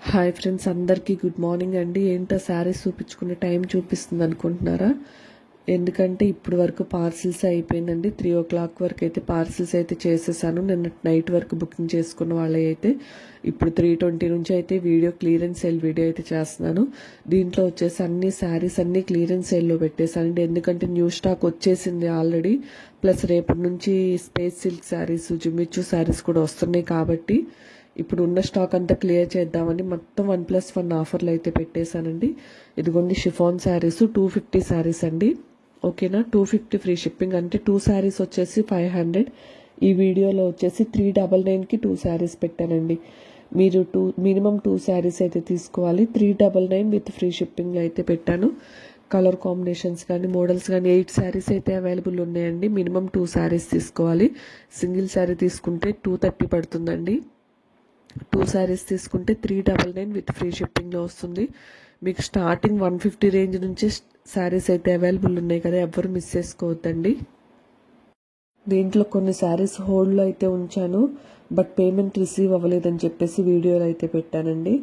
Hi friends, అందరికీ good morning అండి. ఏంటో శారీస్ చూపించుకునే టైం చూపిస్తుంది అనుకుంటున్నారా? ఎందుకంటే ఇప్పుడు వరకు పార్సిల్స్ అయిపోయిందండి. 3 o'clock వరకు అయితే పార్సిల్స్ అయితే చేసేసాను. నిన్న నైట్ వరకు బుకింగ్ చేసుకున్న వాళ్ళ అయితే ఇప్పుడు 3:20 నుంచి అయితే వీడియో క్లియరెన్స్ సేల్ వీడియో అయితే చేస్తున్నాను. దీంట్లో వచ్చేసి అన్ని శారీస్ అన్ని క్లియరెన్స్ సేల్లో పెట్టేశానండి. ఎందుకంటే న్యూ స్టాక్ వచ్చేసింది ఆల్రెడీ. ప్లస్ రేపటి నుంచి స్పేస్ సిల్క్ శారీస్, జిమ్మిచ్చు శారీస్ కూడా వస్తున్నాయి కాబట్టి ఇప్పుడు ఉన్న స్టాక్ అంతా క్లియర్ చేద్దామని మొత్తం 1+1 ఆఫర్లు అయితే పెట్టేశానండి. ఇదిగోండి షిఫాన్ శారీస్ 250 శారీస్ అండి. ఓకేనా, 250 ఫ్రీ షిప్పింగ్. అంటే 2 శారీస్ వచ్చేసి 500. ఈ వీడియోలో వచ్చేసి 399కి 2 శారీస్ పెట్టానండి. మీరు మినిమం 2 శారీస్ అయితే తీసుకోవాలి. 399 విత్ ఫ్రీ షిప్పింగ్ అయితే పెట్టాను. కలర్ కాంబినేషన్స్ కానీ మోడల్స్ కానీ 8 శారీస్ అయితే అవైలబుల్ ఉన్నాయండి. మినిమం 2 శారీస్ తీసుకోవాలి. సింగిల్ శారీ తీసుకుంటే 230 పడుతుందండి. 2 శారీస్ తీసుకుంటే 399 విత్ ఫ్రీ షిప్పింగ్లో వస్తుంది. మీకు స్టార్టింగ్ 150 రేంజ్ నుంచి శారీస్ అయితే అవైలబుల్ ఉన్నాయి కదా, ఎవ్వరు మిస్ చేసుకోవద్దండి. దీంట్లో కొన్ని శారీస్ హోల్డ్లో అయితే ఉంచాను, బట్ పేమెంట్ రిసీవ్ అవ్వలేదని చెప్పేసి వీడియోలో అయితే పెట్టానండి.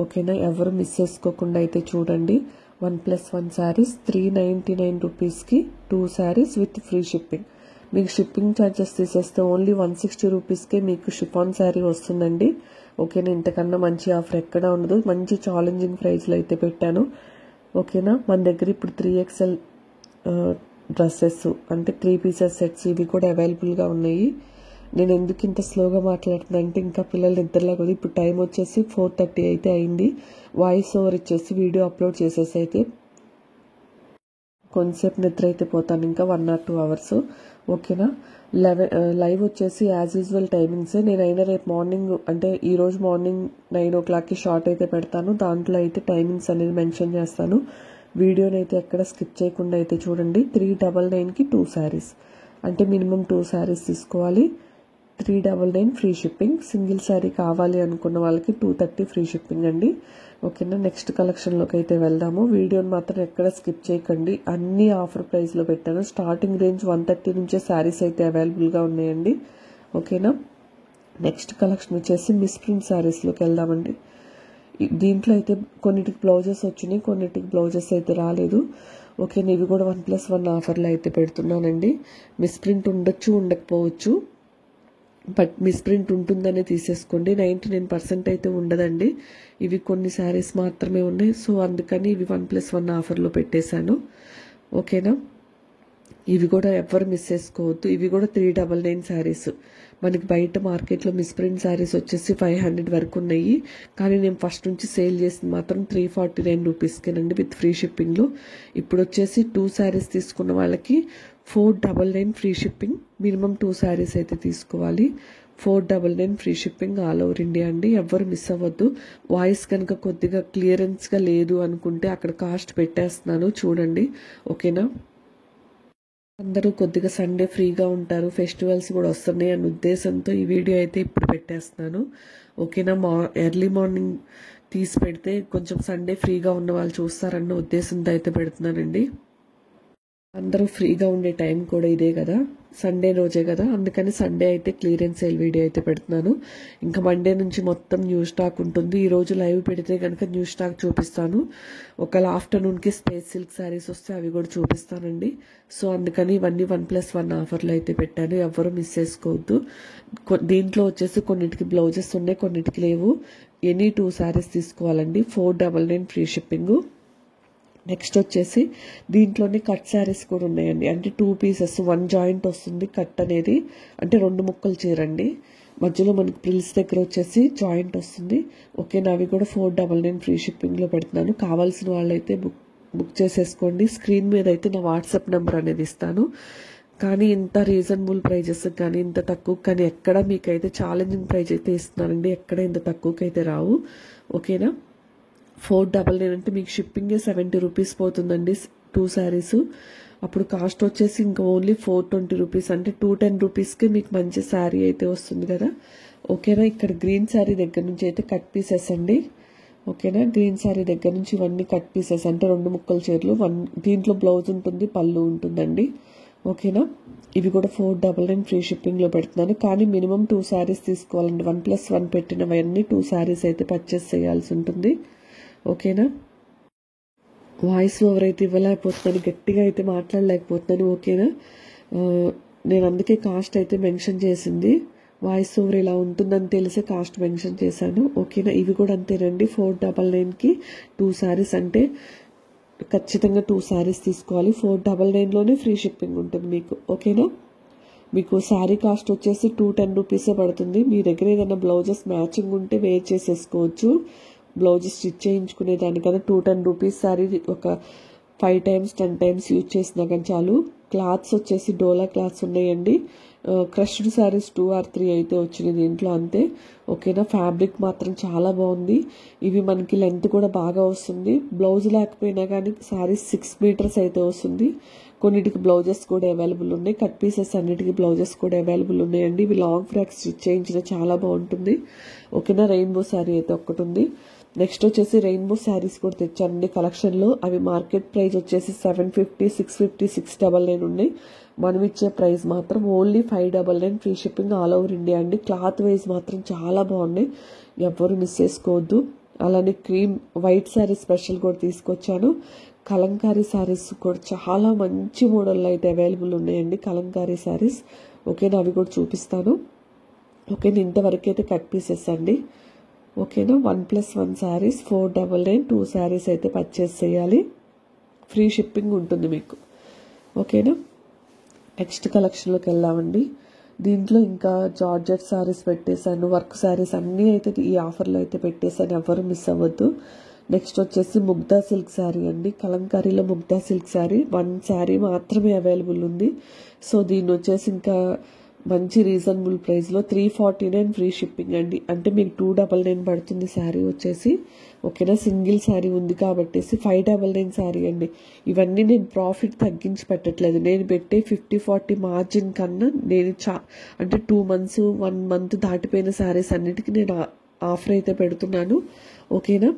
ఓకేనా, ఎవరు మిస్ చేసుకోకుండా అయితే చూడండి. 1+1 శారీస్ 399 రూపీస్కి 2 శారీస్ విత్ ఫ్రీ షిప్పింగ్. మీకు షిప్పింగ్ ఛార్జెస్ తీసేస్తే ఓన్లీ 160 రూపీస్కే మీకు షిఫాన్ శారీ వస్తుందండి. ఓకేనా, ఇంతకన్నా మంచి ఆఫర్ ఎక్కడా ఉండదు. మంచి ఛాలెంజింగ్ ప్రైస్లో అయితే పెట్టాను. ఓకేనా, మన దగ్గర ఇప్పుడు 3XL డ్రెస్సెస్ అంటే 3 పీసెస్ సెట్స్ ఇవి కూడా అవైలబుల్గా ఉన్నాయి. నేను ఎందుకు ఇంత స్లోగా మాట్లాడుతున్నా అంటే ఇంకా పిల్లలు నిద్రలా కదా. ఇప్పుడు టైం వచ్చేసి 4:30 అయితే అయింది. వాయిస్ ఓవర్ ఇచ్చేసి వీడియో అప్లోడ్ చేసేసి అయితే కొంతసేపు నిద్ర అయితే పోతాను, ఇంకా 1 or 2 hours. ఓకేనా, లైవ్ వచ్చేసి యాజ్ యూజువల్ టైమింగ్సే. నేనైనా రేపు మార్నింగ్ అంటే ఈరోజు మార్నింగ్ 9 o'clockకి షార్ట్ అయితే పెడతాను. దాంట్లో అయితే టైమింగ్స్ అనేది మెన్షన్ చేస్తాను. వీడియోని అయితే ఎక్కడ స్కిప్ చేయకుండా అయితే చూడండి. 399కి 2 శారీస్ అంటే మినిమం 2 శారీస్ తీసుకోవాలి. 399 ఫ్రీ షిప్పింగ్. సింగిల్ శారీ కావాలి అనుకున్న వాళ్ళకి 230 ఫ్రీ షిప్పింగ్ అండి. ఓకేనా, నెక్స్ట్ కలెక్షన్లోకి అయితే వెళ్దాము. వీడియోని మాత్రం ఎక్కడ స్కిప్ చేయకండి. అన్ని ఆఫర్ ప్రైస్లో పెట్టాను. స్టార్టింగ్ రేంజ్ 130 నుంచే శారీస్ అయితే అవైలబుల్గా ఉన్నాయండి. ఓకేనా, నెక్స్ట్ కలెక్షన్ వచ్చేసి మిస్ ప్రింట్ శారీస్లోకి వెళ్దామండి. దీంట్లో అయితే కొన్నిటికి బ్లౌజెస్ వచ్చినాయి, కొన్నిటికి బ్లౌజెస్ అయితే రాలేదు. ఓకేనా, ఇవి కూడా 1+1 ఆఫర్లో అయితే పెడుతున్నానండి. మిస్ ప్రింట్ ఉండొచ్చు, ఉండకపోవచ్చు, బట్ మిస్ప్రింట్ ఉంటుందనే తీసేసుకోండి. 99% అయితే ఉండదండి. ఇవి కొన్ని శారీస్ మాత్రమే ఉన్నాయి, సో అందుకని ఇవి 1+1 ఆఫర్లో పెట్టేశాను. ఓకేనా, ఇవి కూడా ఎవ్వరు మిస్ చేసుకోవద్దు. ఇవి కూడా 399 శారీస్. మనకి బయట మార్కెట్లో మిస్ప్రింట్ శారీస్ వచ్చేసి 500 వరకు ఉన్నాయి, కానీ నేను ఫస్ట్ నుంచి సేల్ చేసింది మాత్రం 349 రూపీస్కేనండి విత్ ఫ్రీ షిప్పింగ్లో. ఇప్పుడు వచ్చేసి 2 శారీస్ తీసుకున్న వాళ్ళకి 499 ఫ్రీ షిప్పింగ్. మినిమం 2 శారీస్ అయితే తీసుకోవాలి. 499 free shipping all over India అండి. ఎవ్వరు మిస్ అవ్వద్దు. వాయిస్ కనుక కొద్దిగా క్లియరెన్స్గా లేదు అనుకుంటే అక్కడ కాస్ట్ పెట్టేస్తున్నాను చూడండి. ఓకేనా, అందరూ కొద్దిగా సండే ఫ్రీగా ఉంటారు, ఫెస్టివల్స్ కూడా వస్తున్నాయి అన్న ఉద్దేశంతో ఈ వీడియో అయితే ఇప్పుడు పెట్టేస్తున్నాను. ఓకేనా, ఎర్లీ మార్నింగ్ తీసి పెడితే కొంచెం సండే ఫ్రీగా ఉన్న వాళ్ళు చూస్తారన్న ఉద్దేశంతో అయితే పెడుతున్నానండి. అందరూ ఫ్రీగా ఉండే టైం కూడా ఇదే కదా, సండే రోజే కదా, అందుకని సండే అయితే క్లియరెన్స్ సేల్ వీడియో అయితే పెడుతున్నాను. ఇంకా మండే నుంచి మొత్తం న్యూ స్టాక్ ఉంటుంది. ఈరోజు లైవ్ పెడితే కనుక న్యూ స్టాక్ చూపిస్తాను. ఒకవేళ ఆఫ్టర్నూన్కి స్పేస్ సిల్క్ శారీస్ వస్తే అవి కూడా చూపిస్తానండి. సో అందుకని ఇవన్నీ 1+1 ఆఫర్లు అయితే పెట్టాను, ఎవ్వరూ మిస్ చేసుకోవద్దు. దీంట్లో వచ్చేసి కొన్నిటికి బ్లౌజెస్ ఉన్నాయి, కొన్నిటికి లేవు. ఎనీ 2 శారీస్ తీసుకోవాలండి. 499 ఫ్రీ షిప్పింగ్. నెక్స్ట్ వచ్చేసి దీంట్లోనే కట్ శారీస్ కూడా ఉన్నాయండి. అంటే 2 పీసెస్ 1 జాయింట్ వస్తుంది కట్ అనేది, అంటే 2 ముక్కలు చీరండి. మధ్యలో మనకి ప్రిల్స్ దగ్గర వచ్చేసి జాయింట్ వస్తుంది. ఓకే, అవి కూడా 499 ఫ్రీ షిప్పింగ్లో పెడుతున్నాను. కావాల్సిన వాళ్ళైతే బుక్ చేసేసుకోండి. స్క్రీన్ మీద అయితే నా వాట్సాప్ నెంబర్ అనేది ఇస్తాను. కానీ ఇంత రీజనబుల్ ప్రైజెస్ కానీ ఇంత తక్కువ కానీ ఎక్కడ మీకైతే ఛాలెంజింగ్ ప్రైజ్ అయితే ఇస్తున్నానండి. ఎక్కడ ఇంత తక్కువకి అయితే రావు. ఓకేనా, 499 అంటే మీకు షిప్పింగే 70 రూపీస్ పోతుందండి 2 శారీస్. అప్పుడు కాస్ట్ వచ్చేసి ఇంకా ఓన్లీ 420 రూపీస్, అంటే 210 రూపీస్కే మీకు మంచి శారీ అయితే వస్తుంది కదా. ఓకేనా, ఇక్కడ గ్రీన్ శారీ దగ్గర నుంచి అయితే కట్ పీసెస్ అండి. ఓకేనా, గ్రీన్ శారీ దగ్గర నుంచి ఇవన్నీ కట్ పీసెస్, అంటే 2 ముక్కల చీరలు. దీంట్లో బ్లౌజ్ ఉంటుంది, పళ్ళు ఉంటుందండి. ఓకేనా. ఇవి కూడా 499 ఫ్రీ షిప్పింగ్లో పెడుతున్నాను. కానీ మినిమం 2 శారీస్ తీసుకోవాలండి. 1+1 పెట్టినవన్నీ 2 శారీస్ అయితే పర్చేస్ చేయాల్సి ఉంటుంది. ఓకేనా. వాయిస్ ఓవర్ అయితే ఇవ్వలేకపోతున్నాను, గట్టిగా అయితే మాట్లాడలేకపోతున్నాను. ఓకేనా. నేను అందుకే కాస్ట్ అయితే మెన్షన్ చేసింది. వాయిస్ ఓవర్ ఇలా ఉంటుందని తెలిసే కాస్ట్ మెన్షన్ చేశాను. ఓకేనా. ఇవి కూడా అంతేనండి. 499కి 2 శారీస్ అంటే ఖచ్చితంగా 2 శారీస్ తీసుకోవాలి. 499లోనే ఫ్రీ షిప్పింగ్ ఉంటుంది మీకు. ఓకేనా. మీకు శారీ కాస్ట్ వచ్చేసి 210 రూపీసే పడుతుంది. మీ దగ్గర ఏదైనా బ్లౌజెస్ మ్యాచింగ్ ఉంటే వేర్ చేసేసుకోవచ్చు. బ్లౌజ్ స్టిచ్ చేయించుకునే దానికన్నా 210 రూపీస్ శారీ ఒక 5 times 10 times యూజ్ చేసినా కానీ చాలు. క్లాత్స్ వచ్చేసి డోలా క్లాత్స్ ఉన్నాయండి. క్రష్డ్ శారీస్ 2 or 3 అయితే వచ్చినాయి దీంట్లో, అంతే. ఓకేనా. ఫ్యాబ్రిక్ మాత్రం చాలా బాగుంది. ఇవి మనకి లెంత్ కూడా బాగా వస్తుంది. బ్లౌజ్ లేకపోయినా కానీ శారీస్ 6 meters అయితే వస్తుంది. కొన్నిటికి బ్లౌజెస్ కూడా అవైలబుల్ ఉన్నాయి. కట్ పీసెస్ అన్నిటికీ బ్లౌజెస్ కూడా అవైలబుల్ ఉన్నాయండి. ఇవి లాంగ్ ఫ్రాక్స్ స్టిచ్ చేయించిన చాలా బాగుంటుంది. ఓకేనా. రెయిన్బో శారీ అయితే ఒకటి ఉంది. నెక్స్ట్ వచ్చేసి రెయిన్బో శారీస్ కూడా తెచ్చానండి కలెక్షన్లో. అవి మార్కెట్ ప్రైస్ వచ్చేసి 750, 650, 699 ఉన్నాయి. మనం ఇచ్చే ప్రైస్ మాత్రం only 599 free shipping all over India అండి. క్లాత్ వైజ్ మాత్రం చాలా బాగున్నాయి, ఎవరు మిస్ చేసుకోవద్దు. అలానే క్రీమ్ వైట్ శారీ స్పెషల్ కూడా తీసుకొచ్చాను. కలంకారీ శారీస్ కూడా చాలా మంచి మోడల్లో అయితే అవైలబుల్ ఉన్నాయండి, కలంకారీ శారీస్. ఓకేనా. అవి కూడా చూపిస్తాను. ఓకేనా. ఇంతవరకు అయితే కట్ పీసెస్ అండి. ఓకేనా. 1+1 శారీస్ 499, 2 శారీస్ అయితే పర్చేస్ చేయాలి. ఫ్రీ షిప్పింగ్ ఉంటుంది మీకు. ఓకేనా. నెక్స్ట్ కలెక్షన్లోకి వెళ్దామండి. దీంట్లో ఇంకా జార్జెట్ శారీస్ పెట్టేశాను, వర్క్ శారీస్ అన్నీ అయితే ఈ ఆఫర్లో అయితే పెట్టేశాను, ఎవరు మిస్ అవ్వద్దు. నెక్స్ట్ వచ్చేసి ముగ్దా సిల్క్ శారీ అండి. కలంకారీలో ముగ్దా సిల్క్ శారీ 1 శారీ మాత్రమే అవైలబుల్ ఉంది. సో దీన్ని వచ్చేసి ఇంకా మంచి రీజనబుల్ ప్రైస్లో 349 ఫ్రీ షిప్పింగ్ అండి. అంటే మీకు 299 పడుతుంది శారీ వచ్చేసి. ఓకేనా. సింగిల్ శారీ ఉంది కాబట్టి 599 శారీ అండి. ఇవన్నీ నేను ప్రాఫిట్ తగ్గించి పెట్టట్లేదు. నేను పెట్టే 50-40 మార్జిన్ కన్నా నేను అంటే 2 months 1 month దాటిపోయిన శారీస్ అన్నిటికీ నేను ఆఫర్ అయితే పెడుతున్నాను. ఓకేనా.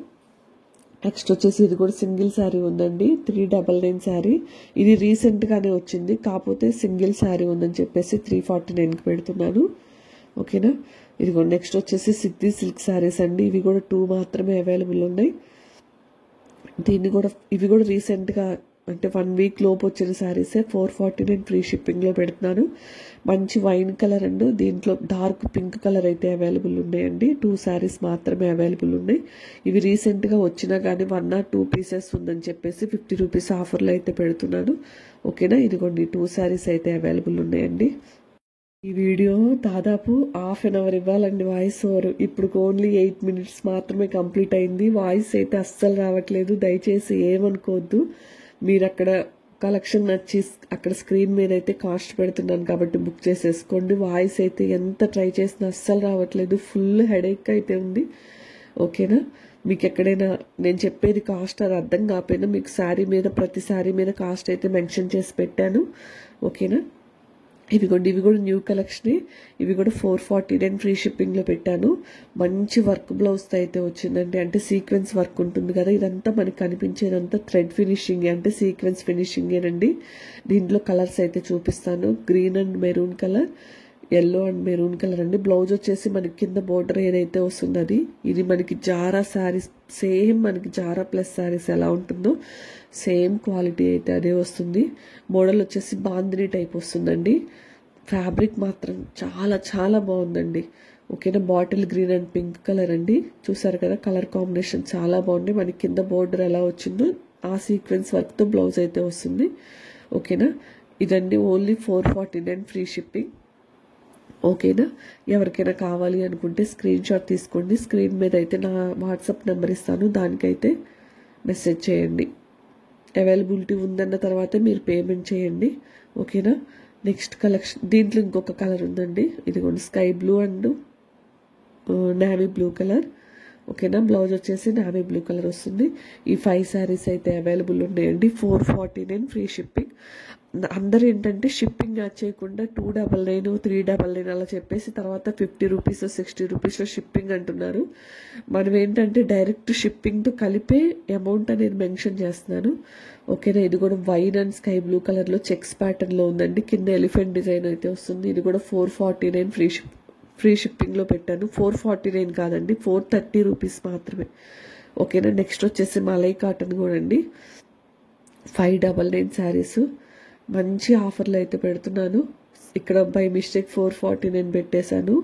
నెక్స్ట్ వచ్చేసి ఇది కూడా సింగిల్ శారీ ఉందండి, 399 శారీ. ఇది రీసెంట్గానే వచ్చింది, కాకపోతే సింగిల్ శారీ ఉందని చెప్పేసి 349కి పెడుతున్నాను. ఓకేనా. ఇది కూడా నెక్స్ట్ వచ్చేసి సిద్ధి సిల్క్ శారీస్ అండి. ఇవి కూడా 2 మాత్రమే అవైలబుల్ ఉన్నాయి. ఇవి కూడా రీసెంట్గా అంటే 1 week లోపు వచ్చిన శారీసే. 449 ఫ్రీ షిప్పింగ్లో పెడుతున్నాను. మంచి వైన్ కలర్ అండ్ దీంట్లో డార్క్ పింక్ కలర్ అయితే అవైలబుల్ ఉన్నాయండి. 2 శారీస్ మాత్రమే అవైలబుల్ ఉన్నాయి. ఇవి రీసెంట్గా వచ్చినా కానీ 1 or 2 pieces ఉందని చెప్పేసి 50 రూపీస్ ఆఫర్లో అయితే పెడుతున్నాను. ఓకేనా. ఇదిగోండి 2 శారీస్ అయితే అవైలబుల్ ఉన్నాయండి. ఈ వీడియో దాదాపు 1/2 hour ఇవ్వాలండి వాయిస్ ఓవర్. ఇప్పుడు ఓన్లీ 8 minutes మాత్రమే కంప్లీట్ అయింది. వాయిస్ అయితే అస్సలు రావట్లేదు, దయచేసి ఏమనుకోవద్దు. మీరు అక్కడ కలెక్షన్ నచ్చి అక్కడ స్క్రీన్ మీద అయితే కాస్ట్ పెడుతున్నాను కాబట్టి బుక్ చేసేసుకోండి. వాయిస్ అయితే ఎంత ట్రై చేసినా అస్సలు రావట్లేదు, ఫుల్ హెడేక్ అయితే ఉంది. ఓకేనా. మీకు ఎక్కడైనా నేను చెప్పేది కాస్ట్ అది అర్థం కాకపోయినా మీకు శారీ మీద ప్రతి శారీ మీద కాస్ట్ అయితే మెన్షన్ చేసి పెట్టాను. ఓకేనా. ఇవి కూడా న్యూ కలెక్షనే. ఇవి కూడా 449 ఫ్రీ షిప్పింగ్లో పెట్టాను. మంచి వర్క్ బ్లౌజ్తో అయితే వచ్చిందండి. అంటే సీక్వెన్స్ వర్క్ ఉంటుంది కదా, ఇదంతా మనకి కనిపించేదంతా థ్రెడ్ ఫినిషింగ్ అంటే సీక్వెన్స్ ఫినిషింగేనండి. దీంట్లో కలర్స్ అయితే చూపిస్తాను. Green and maroon colour, yellow and maroon colour అండి. బ్లౌజ్ వచ్చేసి మనకి కింద బోర్డర్ ఏదైతే వస్తుంది అది. ఇది మనకి జారా శారీస్ సేమ్ మనకి జారా ప్లస్ శారీస్ ఎలా ఉంటుందో సేమ్ క్వాలిటీ అయితే అదే వస్తుంది. మోడల్ వచ్చేసి బాందిని టైప్ వస్తుందండి. ఫ్యాబ్రిక్ మాత్రం చాలా చాలా బాగుందండి. ఓకేనా. Bottle green and pink colour అండి. చూసారు కదా, కలర్ కాంబినేషన్ చాలా బాగుంది. మనకి కింద బోర్డర్ ఎలా వచ్చిందో ఆ సీక్వెన్స్ వర్క్తో బ్లౌజ్ అయితే వస్తుంది. ఓకేనా. ఇదండి ఓన్లీ 449 ఫ్రీ షిప్పింగ్. ఓకేనా. ఎవరికైనా కావాలి అనుకుంటే స్క్రీన్ షాట్ తీసుకోండి. స్క్రీన్ మీద అయితే నా వాట్సాప్ నెంబర్ ఇస్తాను, దానికైతే మెసేజ్ చేయండి. అవైలబిలిటీ ఉందన్న తర్వాతే మీరు పేమెంట్ చేయండి. ఓకేనా. నెక్స్ట్ కలెక్షన్ దీంట్లో ఇంకొక కలర్ ఉందండి. ఇదిగోండి sky blue and navy blue colour. ఓకేనా. బ్లౌజ్ వచ్చేసి నావీ బ్లూ కలర్ వస్తుంది. ఈ 5 శారీస్ అయితే అవైలబుల్ ఉన్నాయండి. 449 ఫ్రీ షిప్పింగ్. అందరూ ఏంటంటే షిప్పింగ్ యాడ్ చేయకుండా 299, 399 అలా చెప్పేసి తర్వాత 50 రూపీస్ 60 రూపీస్లో షిప్పింగ్ అంటున్నారు. మనం ఏంటంటే డైరెక్ట్ షిప్పింగ్తో కలిపే అమౌంట్ అనేది మెన్షన్ చేస్తున్నాను. ఓకేనా. ఇది కూడా వైన్ అండ్ స్కై బ్లూ కలర్లో చెక్స్ ప్యాటర్న్లో ఉందండి. కింద ఎలిఫెంట్ డిజైన్ అయితే వస్తుంది. ఇది కూడా 449 ఫ్రీ షిప్పింగ్లో పెట్టాను. 449 కాదండి, 430 రూపీస్ మాత్రమే. ఓకేనా. నెక్స్ట్ వచ్చేసి మలై కాటన్ కూడా అండి. 599 శారీస్ మంచి ఆఫర్లు అయితే పెడుతున్నాను. ఇక్కడ బై మిస్టేక్ 449 పెట్టేశాను.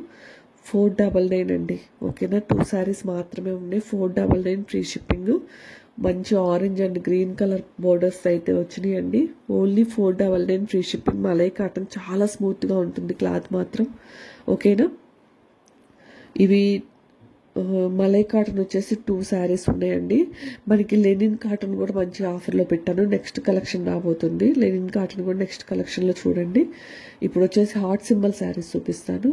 499 అండి. ఓకేనా. 2 శారీస్ మాత్రమే ఉన్నాయి. 499 ఫ్రీ షిప్పింగ్. మంచి orange and green colour borders అయితే వచ్చినాయండి. Only 499 free shipping. Malai cotton చాలా స్మూత్గా ఉంటుంది క్లాత్ మాత్రం. ఓకేనా. ఇవి మలై కాటన్ వచ్చేసి 2 శారీస్ ఉన్నాయండి. మనకి లెనిన్ కాటన్ కూడా మంచి ఆఫర్లో పెట్టాను. నెక్స్ట్ కలెక్షన్ రాబోతుంది. లెనిన్ కాటన్ కూడా నెక్స్ట్ కలెక్షన్లో చూడండి. ఇప్పుడు వచ్చేసి హార్ట్ సింబల్ శారీస్ చూపిస్తాను.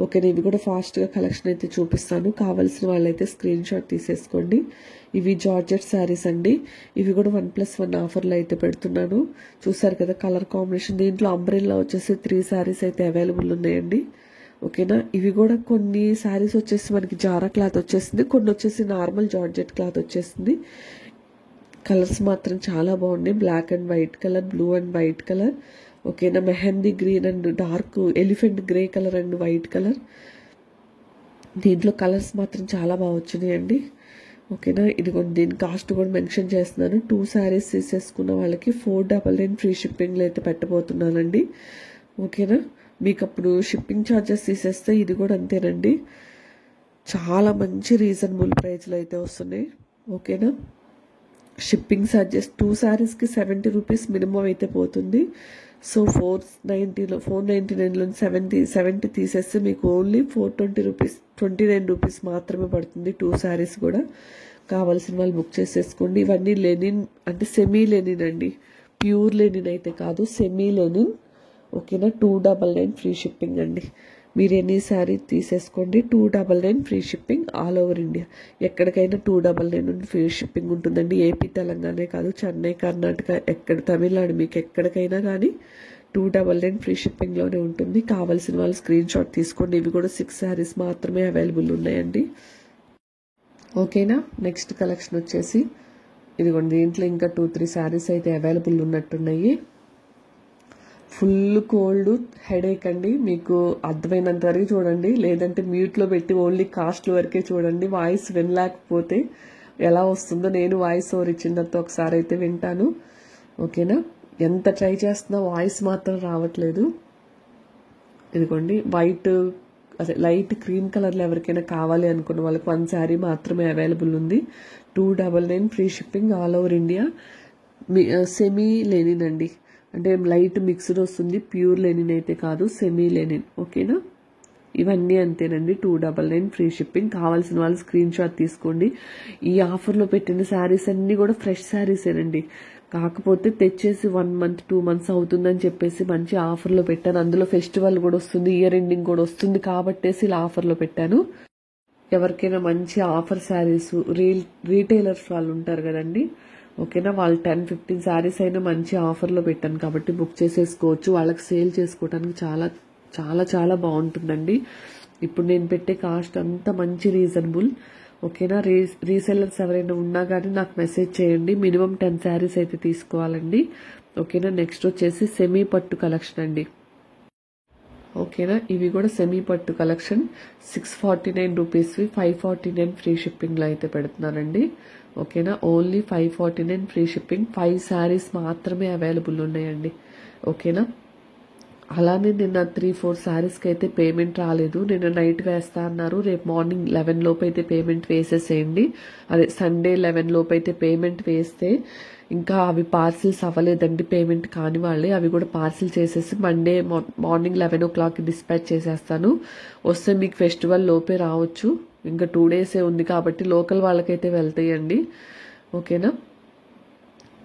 ఓకే. ఇవి కూడా ఫాస్ట్గా కలెక్షన్ అయితే చూపిస్తాను. కావాల్సిన వాళ్ళైతే స్క్రీన్ షాట్ తీసేసుకోండి. ఇవి జార్జెట్ శారీస్ అండి. ఇవి కూడా 1+1 ఆఫర్లో అయితే పెడుతున్నాను. చూసారు కదా కలర్ కాంబినేషన్. దీంట్లో అంబ్రెల్లా వచ్చేసి 3 శారీస్ అయితే అవైలబుల్ ఉన్నాయండి. ఓకేనా. ఇవి కూడా కొన్ని శారీస్ వచ్చేసి మనకి జారా క్లాత్ వచ్చేసింది, కొన్ని వచ్చేసి నార్మల్ జార్జెట్ క్లాత్ వచ్చేసింది. కలర్స్ మాత్రం చాలా బాగున్నాయి. Black and white colour, blue and white colour. ఓకేనా. Mehndi green and dark elephant grey colour and white colour. దీంట్లో కలర్స్ మాత్రం చాలా బాగా వచ్చినాయండి. ఓకేనా. ఇది దీని కాస్ట్ కూడా మెన్షన్ చేస్తున్నాను. 2 శారీస్ తీసేసుకున్న వాళ్ళకి 499 ఫ్రీ షిప్పింగ్లో అయితే పెట్టబోతున్నానండి. ఓకేనా. మీకు అప్పుడు షిప్పింగ్ ఛార్జెస్ తీసేస్తే ఇది కూడా అంతేనండి. చాలా మంచి రీజనబుల్ ప్రైస్లో అయితే వస్తున్నాయి. ఓకేనా. షిప్పింగ్ ఛార్జెస్ 2 శారీస్కి 70 రూపీస్ మినిమం అయితే పోతుంది. సో 499లో 70 తీసేస్తే మీకు ఓన్లీ 420 రూపీస్ 29 రూపీస్ మాత్రమే పడుతుంది. 2 శారీస్ కూడా. కావాల్సిన వాళ్ళు బుక్ చేసేసుకోండి. ఇవన్నీ లెనిన్ అంటే సెమీ లెనిన్ అండి. ప్యూర్ లెనిన్ అయితే కాదు, సెమీ లెనిన్. ఓకేనా. 299 ఫ్రీ షిప్పింగ్ అండి. మీరు ఎనీ శారీ తీసేసుకోండి. 299 free shipping all over India. ఎక్కడికైనా 299 ఫ్రీ షిప్పింగ్ ఉంటుందండి. ఏపీ తెలంగాణ కాదు, చెన్నై కర్ణాటక ఎక్కడ తమిళనాడు మీకు ఎక్కడికైనా కానీ 299 ఫ్రీ షిప్పింగ్లోనే ఉంటుంది. కావాల్సిన వాళ్ళు స్క్రీన్ షాట్ తీసుకోండి. ఇవి కూడా 6 శారీస్ మాత్రమే అవైలబుల్ ఉన్నాయండి. ఓకేనా. నెక్స్ట్ కలెక్షన్ వచ్చేసి ఇదిగోండి. దీంట్లో ఇంకా 2-3 శారీస్ అయితే అవైలబుల్ ఉన్నట్టున్నాయి. ఫుల్ కోల్డ్ హెడేక్ అండి. మీకు అర్థమైనంత వరకు చూడండి, లేదంటే మ్యూట్లో పెట్టి ఓన్లీ కాస్ట్ వరకే చూడండి. వాయిస్ వినలేకపోతే ఎలా వస్తుందో నేను వాయిస్ ఓవర్ ఇచ్చిన తర్వాత ఒకసారి అయితే వింటాను. ఓకేనా. ఎంత ట్రై చేస్తున్నా వాయిస్ మాత్రం రావట్లేదు. ఇదిగోండి వైట్ అదే లైట్ క్రీమ్ కలర్లో ఎవరికైనా కావాలి అనుకున్న వాళ్ళకి 1 శారీ మాత్రమే అవైలబుల్ ఉంది. 299 free shipping all over India. Semi linen అండి. అంటే లైట్ మిక్స్డ్ వస్తుంది. ప్యూర్ లెనిన్ అయితే కాదు, సెమీ లెనిన్. ఓకేనా. ఇవన్నీ అంతేనండి. 299 ఫ్రీ షిప్పింగ్. కావాల్సిన వాళ్ళు స్క్రీన్ షాట్ తీసుకోండి. ఈ ఆఫర్లో పెట్టిన శారీస్ అన్నీ కూడా ఫ్రెష్ శారీసేనండి. కాకపోతే తెచ్చేసి 1 మంత్ 2 మంత్స్ అవుతుందని చెప్పేసి మంచి ఆఫర్లో పెట్టాను. అందులో ఫెస్టివల్ కూడా వస్తుంది, ఇయర్ ఎండింగ్ కూడా వస్తుంది కాబట్టేసి ఇలా ఆఫర్లో పెట్టాను. ఎవరికైనా మంచి ఆఫర్ శారీస్ రీటైలర్స్ వాళ్ళు ఉంటారు కదండి. ఓకేనా. వాళ్ళు 10-15 శారీస్ అయినా మంచి ఆఫర్లో పెట్టాను కాబట్టి బుక్ చేసేసుకోవచ్చు. వాళ్ళకి సేల్ చేసుకోవడానికి చాలా చాలా చాలా బాగుంటుందండి. ఇప్పుడు నేను పెట్టే కాస్ట్ అంతా మంచి రీజనబుల్. ఓకేనా. రీసెల్లర్స్ ఎవరైనా ఉన్నా కానీ నాకు మెసేజ్ చేయండి. మినిమం 10 శారీస్ అయితే తీసుకోవాలండి. ఓకేనా. నెక్స్ట్ వచ్చేసి సెమీ పట్టు కలెక్షన్ అండి. ఓకేనా. ఇవి కూడా సెమీ పట్టు కలెక్షన్. 649 రూపీస్వి 549 ఫ్రీ షిప్పింగ్లో అయితే పెడుతున్నానండి. ఓకేనా. Only 549 free shipping. 5 శారీస్ మాత్రమే అవైలబుల్ ఉన్నాయండి. ఓకేనా. అలానే నిన్న 3-4 శారీస్కి అయితే పేమెంట్ రాలేదు. నిన్న నైట్ వేస్తా అన్నారు. రేపు మార్నింగ్ 11 లోపు అయితే పేమెంట్ వేసేసేయండి. అదే సండే 11 లోపు అయితే పేమెంట్ వేస్తే ఇంకా అవి పార్సిల్స్ అవ్వలేదండి. పేమెంట్ కాని వాళ్ళే అవి కూడా పార్సిల్ చేసేసి మండే మార్నింగ్ 11 o'clock డిస్పాచ్ చేసేస్తాను. వస్తే మీకు ఫెస్టివల్ లోపే రావచ్చు. ఇంకా 2 days ఉంది కాబట్టి లోకల్ వాళ్ళకైతే వెళ్తాయండి. ఓకేనా.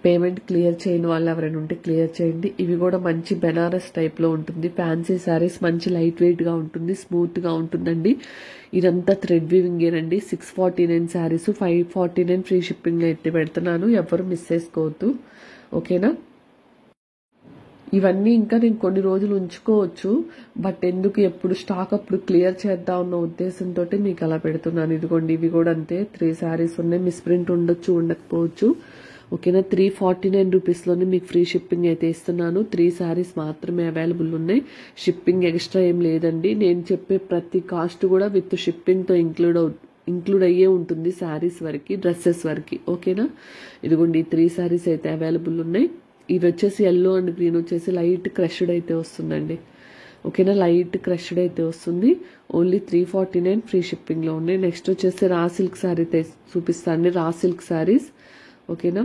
పేమెంట్ క్లియర్ చేయని వాళ్ళు ఎవరైనా ఉంటే క్లియర్ చేయండి. ఇవి కూడా మంచి బెనారస్ టైప్లో ఉంటుంది. ఫ్యాన్సీ శారీస్, మంచి లైట్ వెయిట్గా ఉంటుంది, స్మూత్గా ఉంటుందండి. ఇదంతా థ్రెడ్ వీవింగేనండి. 649 శారీస్, 549 ఫ్రీ షిప్పింగ్ అయితే పెడుతున్నాను. ఎవరు మిస్ చేసుకోవద్దు, ఓకేనా. ఇవన్నీ ఇంకా నేను కొన్ని రోజులు ఉంచుకోవచ్చు, బట్ ఎందుకు ఎప్పుడు స్టాక్ అప్పుడు క్లియర్ చేద్దాం అన్న ఉద్దేశంతో మీకు అలా పెడుతున్నాను. ఇదిగోండి, ఇవి కూడా అంతే. 3 శారీస్ ఉన్నాయి. మిస్ప్రింట్ ఉండొచ్చు, ఉండకపోవచ్చు, ఓకేనా. 349 రూపీస్లోనే మీకు ఫ్రీ షిప్పింగ్ అయితే ఇస్తున్నాను. 3 శారీస్ మాత్రమే అవైలబుల్ ఉన్నాయి. షిప్పింగ్ ఎక్స్ట్రా ఏం లేదండి. నేను చెప్పే ప్రతి కాస్ట్ కూడా విత్ షిప్పింగ్తో ఇంక్లూడ్ అయ్యే ఉంటుంది. శారీస్ వరకు, డ్రెస్సెస్ వరకు, ఓకేనా. ఇదిగోండి 3 శారీస్ అయితే అవైలబుల్ ఉన్నాయి. ఇవి వచ్చేసి ఎల్లో అండ్ గ్రీన్ వచ్చేసి లైట్ క్రష్డ్ అయితే వస్తుందండి, ఓకేనా. లైట్ క్రష్డ్ అయితే వస్తుంది. ఓన్లీ 349 ఫ్రీ షిప్పింగ్లో ఉన్నాయి. నెక్స్ట్ వచ్చేసి రా సిల్క్ శారీ చూపిస్తాను. రా సిల్క్ శారీస్, ఓకేనా.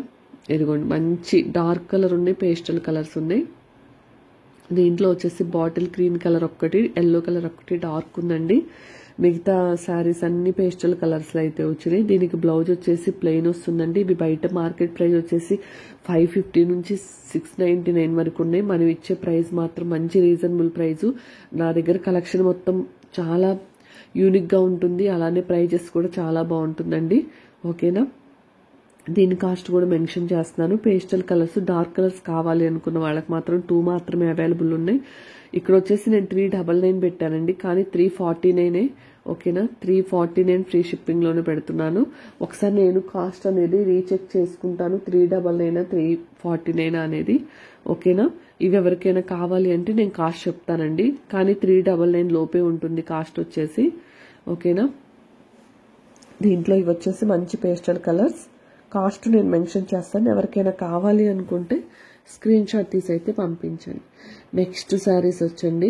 ఇదిగోండి మంచి డార్క్ కలర్ ఉన్నాయి, పేస్టల్ కలర్స్ ఉన్నాయి. దీంట్లో వచ్చేసి బాటిల్ గ్రీన్ కలర్ ఒక్కటి, ఎల్లో కలర్ ఒక్కటి డార్క్ ఉందండి. మిగతా శారీస్ అన్ని పేస్టల్ కలర్స్లో అయితే వచ్చినాయి. దీనికి బ్లౌజ్ వచ్చేసి ప్లెయిన్ వస్తుందండి. ఇవి బయట మార్కెట్ ప్రైస్ వచ్చేసి 550 నుంచి 699 వరకు ఉన్నాయి. మనం ఇచ్చే ప్రైస్ మాత్రం మంచి రీజనబుల్ ప్రైజు. నా దగ్గర కలెక్షన్ మొత్తం చాలా యూనిక్గా ఉంటుంది, అలానే ప్రైజెస్ కూడా చాలా బాగుంటుందండి, ఓకేనా. దీని కాస్ట్ కూడా మెన్షన్ చేస్తున్నాను. పేస్టల్ కలర్స్, డార్క్ కలర్స్ కావాలి అనుకున్న వాళ్ళకి మాత్రం 2 మాత్రమే అవైలబుల్ ఉన్నాయి. ఇక్కడ వచ్చేసి నేను 399 పెట్టానండి, కానీ 349, ఓకేనా. 349 ఫ్రీ షిప్పింగ్లోనే పెడుతున్నాను. ఒకసారి నేను కాస్ట్ అనేది రీచెక్ చేసుకుంటాను, 399 349 అనేది, ఓకేనా. ఇవి ఎవరికైనా కావాలి అంటే నేను కాస్ట్ చెప్తానండి, కానీ 399 లోపే ఉంటుంది కాస్ట్ వచ్చేసి, ఓకేనా. దీంట్లో ఇవి వచ్చేసి మంచి పేస్టల్ కలర్స్. కాస్ట్ నేను మెన్షన్ చేస్తాను. ఎవరికైనా కావాలి అనుకుంటే స్క్రీన్ షాట్ తీసి అయితే పంపించండి. నెక్స్ట్ శారీస్ వచ్చండి.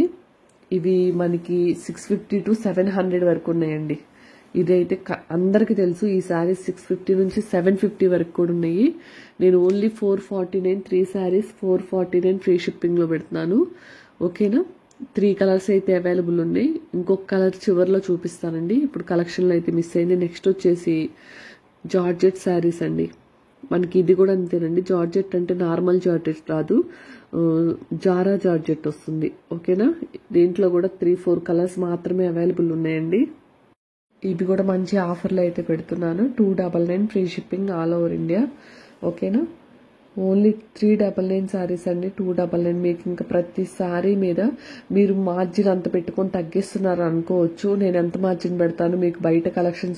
ఇవి మనకి 650 to 700 వరకు ఉన్నాయండి. ఇదైతే అందరికీ తెలుసు. ఈ శారీస్ 650 నుంచి 750 వరకు కూడా ఉన్నాయి. నేను ఓన్లీ 449 3 శారీస్ 449 ఫ్రీ షిప్పింగ్లో పెడుతున్నాను, ఓకేనా. 3 కలర్స్ అయితే అవైలబుల్ ఉన్నాయి. ఇంకొక కలర్ చివరిలో చూపిస్తానండి. ఇప్పుడు కలెక్షన్లో అయితే మిస్ అయింది. నెక్స్ట్ వచ్చేసి జార్జెట్ శారీస్ అండి. మనకి ఇది కూడా అంతేనండి. జార్జెట్ అంటే నార్మల్ జార్జెట్ రాదు, జారా జార్జెట్ వస్తుంది, ఓకేనా. దీంట్లో కూడా 3-4 కలర్స్ మాత్రమే అవైలబుల్ ఉన్నాయండి. ఇవి కూడా మంచి ఆఫర్లో అయితే పెడుతున్నాను. 299 free shipping all over India, ఓకేనా. ఓన్లీ 399 శారీస్ అండి. 299 మీకు ఇంకా ప్రతి శారీ మీద మీరు మార్జిన్ అంత పెట్టుకొని తగ్గిస్తున్నారు అనుకోవచ్చు. నేను ఎంత మార్జిన్ పెడతాను, మీకు బయట కలెక్షన్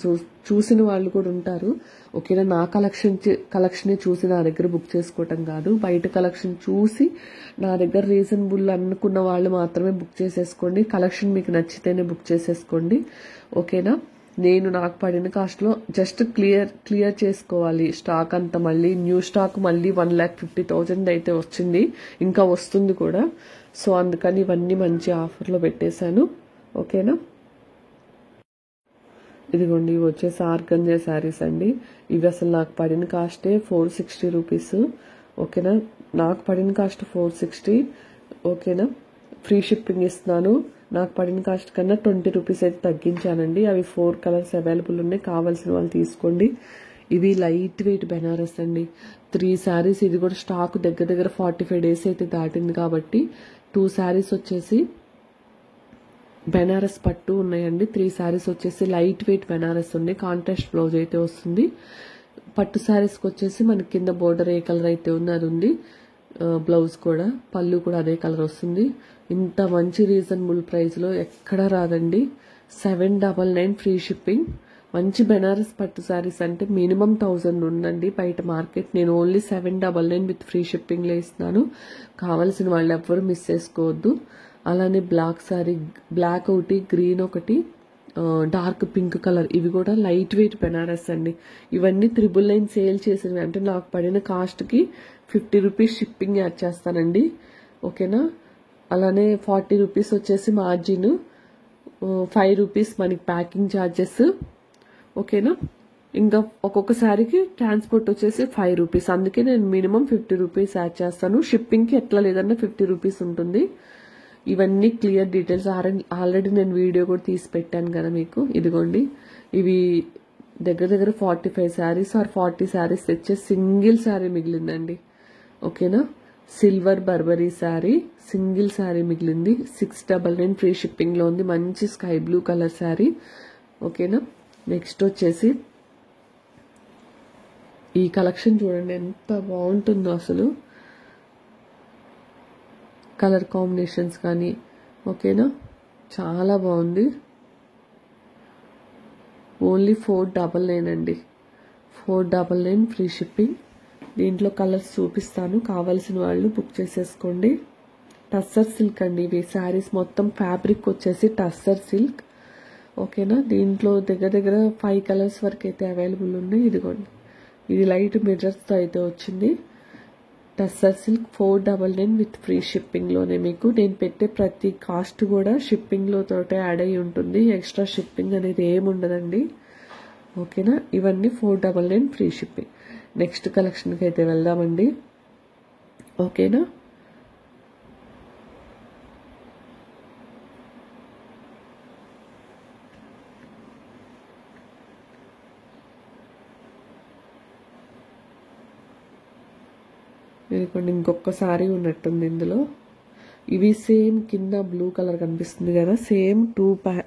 చూసిన వాళ్ళు కూడా ఉంటారు, ఓకేనా. నా కలెక్షనే చూసి నా దగ్గర బుక్ చేసుకోవటం కాదు, బయట కలెక్షన్ చూసి నా దగ్గర రీజనబుల్ అనుకున్న వాళ్ళు మాత్రమే బుక్ చేసేసుకోండి. కలెక్షన్ మీకు నచ్చితేనే బుక్ చేసేసుకోండి, ఓకేనా. నేను నాకు పడిన కాస్ట్లో జస్ట్ క్లియర్ చేసుకోవాలి స్టాక్ అంతా. మళ్ళీ న్యూ స్టాక్ మళ్ళీ 1,50,000 అయితే వచ్చింది, ఇంకా వస్తుంది కూడా. సో అందుకని ఇవన్నీ మంచి ఆఫర్లో పెట్టేశాను, ఓకేనా. ఇదిగోండి, ఇవి వచ్చేసి ఆర్గంజా శారీస్ అండి. ఇవి అసలు నాకు పడిన కాస్టే 460 రూపీస్, ఓకేనా. నాకు పడిన కాస్ట్ 460, ఓకేనా. ఫ్రీ షిప్పింగ్ ఇస్తున్నాను. నాకు పడిన కాస్ట్ కన్నా 20 రూపీస్ అయితే తగ్గించానండి. అవి 4 కలర్స్ అవైలబుల్ ఉన్నాయి. కావాల్సిన వాళ్ళు తీసుకోండి. ఇవి లైట్ వెయిట్ బెనారస్ అండి. 3 శారీస్. ఇది కూడా స్టాక్ దగ్గర 45 డేస్ అయితే దాటింది కాబట్టి 2 శారీస్ వచ్చేసి బెనారస్ పట్టు ఉన్నాయండి. 3 శారీస్ వచ్చేసి లైట్ వెయిట్ బెనారస్ ఉన్నాయి. కాంట్రాస్ట్ బ్లౌజ్ అయితే వస్తుంది. పట్టు శారీస్కి వచ్చేసి మనకి కింద బోర్డర్ ఏ కలర్ అయితే ఉందో అది ఉంది. బ్లౌజ్ కూడా, పళ్ళు కూడా అదే కలర్ వస్తుంది. ఇంత మంచి రీజనబుల్ ప్రైస్లో ఎక్కడా రాదండి. 799 ఫ్రీ షిప్పింగ్. మంచి బెనారస్ పట్టు శారీస్ అంటే మినిమం 1000 ఉందండి బయట మార్కెట్. నేను ఓన్లీ 799 విత్ ఫ్రీ షిప్పింగ్లో ఇస్తున్నాను. కావాల్సిన వాళ్ళు ఎవ్వరు మిస్ చేసుకోవద్దు. అలానే బ్లాక్ శారీ, బ్లాక్ ఒకటి, గ్రీన్ ఒకటి, డార్క్ పింక్ కలర్. ఇవి కూడా లైట్ వెయిట్ బెనారస్ అండి. ఇవన్నీ 999 సేల్ చేసినవి. అంటే నాకు పడిన కాస్ట్కి 50 రూపీస్ షిప్పింగ్ యాడ్ చేస్తానండి, ఓకేనా. అలానే 40 రూపీస్ వచ్చేసి మార్జిన్, 5 రూపీస్ మనకి ప్యాకింగ్ ఛార్జెస్, ఓకేనా. ఇంకా ఒక్కొక్క శారీకి ట్రాన్స్పోర్ట్ వచ్చేసి 5 రూపీస్. అందుకే నేను మినిమం 50 రూపీస్ యాడ్ చేస్తాను. షిప్పింగ్కి ఎట్లా లేదన్నా 50 రూపీస్ ఉంటుంది. ఇవన్నీ క్లియర్ డీటెయిల్స్ ఆల్రెడీ నేను వీడియో కూడా తీసి పెట్టాను కదా మీకు. ఇదిగోండి, ఇవి దగ్గర దగ్గర 45 శారీస్ ఆర్ 40 శారీస్ తెచ్చే సింగిల్ శారీ మిగిలిందండి. ఓకేనా, silver Burberry sari, single sari మిగిలింది. 699 ఫ్రీ షిప్పింగ్లో ఉంది. మంచి స్కై బ్లూ కలర్ శారీ. ఓకేనా, నెక్స్ట్ వచ్చేసి ఈ కలెక్షన్ చూడండి ఎంత బాగుంటుందో అసలు, కలర్ కాంబినేషన్స్ కానీ. ఓకేనా, చాలా బాగుంది. ఓన్లీ 499 అండి. 499 ఫ్రీ షిప్పింగ్. దీంట్లో కలర్స్ చూపిస్తాను, కావాల్సిన వాళ్ళు బుక్ చేసేసుకోండి. టస్సర్ సిల్క్ అండి ఇవి శారీస్ మొత్తం. ఫ్యాబ్రిక్ వచ్చేసి టస్సర్ సిల్క్. ఓకేనా, దీంట్లో దగ్గర దగ్గర 5 కలర్స్ వరకు అయితే అవైలబుల్ ఉన్నాయి. ఇదిగోండి, ఇది లైట్ మిర్రర్స్తో అయితే వచ్చింది. టస్సర్ సిల్క్ 499 విత్ ఫ్రీ షిప్పింగ్లోనే మీకు. నేను పెట్టే ప్రతి కాస్ట్ కూడా షిప్పింగ్లో తోటే యాడ్ అయి ఉంటుంది. ఎక్స్ట్రా షిప్పింగ్ అనేది ఏముండదండి. ఓకేనా, ఇవన్నీ 499 ఫ్రీ షిప్పింగ్. నెక్స్ట్ కలెక్షన్కి అయితే వెళ్దామండి. ఓకేనా, ఇదిగోండి ఇంకొకసారి ఉన్నట్టుంది ఇందులో. ఇవి సేమ్ కింద బ్లూ కలర్ కనిపిస్తుంది కదా, సేమ్